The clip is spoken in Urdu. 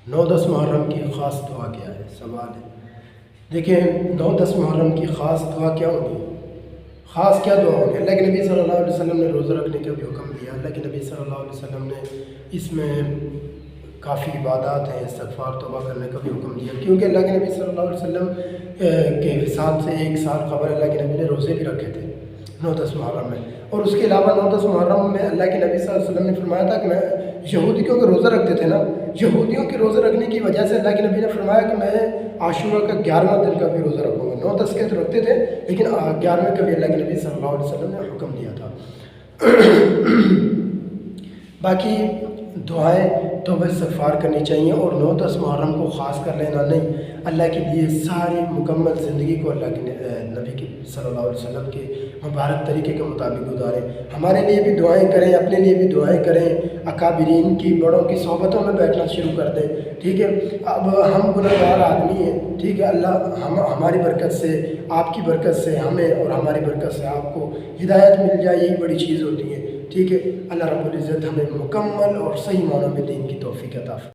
9-10 محرم کی خاص دعا کیا ہے؟ سوال ہے۔ دیکھیں 9-10 محرم کی خاص دعا کیا ہونی ہے؟ خاص کیا دعا ہونی ہے؟ اللہ کے نبی صلی اللہ علیہ وسلم نے روزہ رکھنے کا بھی حکم دیا۔ اللہ کے نبی صلی اللہ علیہ وسلم نے اس میں کافی عبادات ہیں، استغفار توبہ کرنے کا بھی حکم دیا، کیونکہ اللہ کے نبی صلی اللہ علیہ وسلم کے وصال سے 1 سال قبل اللہ کے نبی نے روزے بھی رکھے تھے 9-10 محرم میں۔ اور اس کے علاوہ 9-10 محرم میں اللہ کے نبی صلی اللہ علیہ وسلم نے فرمایا تھا کہ میں یہودیوں کے روزہ رکھتے تھے نا، یہودیوں کے روزہ رکھنے کی وجہ سے اللہ کے نبی نے فرمایا کہ میں عاشورہ کا 11واں دن کا بھی روزہ رکھوں گا۔ 9-10 کے تو رکھتے تھے، لیکن 11ویں کا بھی اللہ کے نبی صلی اللہ علیہ وسلم نے حکم دیا تھا۔ باقی دعائیں توبہ استغفار کرنی چاہیے، اور 9-10 محرم کو خاص کر لینا نہیں، اللہ کے لیے ساری مکمل زندگی کو اللہ کے نبی کے صلی اللہ علیہ وسلم کے مبارک طریقے کے مطابق گزاریں۔ ہمارے لیے بھی دعائیں کریں، اپنے لیے بھی دعائیں کریں، اکابرین کی، بڑوں کی صحبتوں میں بیٹھنا شروع کر دیں، ٹھیک ہے۔ اب ہم گنہگار آدمی ہیں، ٹھیک ہے، اللہ ہماری برکت سے، آپ کی برکت سے ہمیں اور ہماری برکت سے آپ کو ہدایت مل جائے، یہی بڑی چیز ہوتی ہے، ٹھیک ہے۔ اللہ رب العزت ہمیں مکمل اور صحیح معنوں میں دین کی توفیق عطا فرمائے۔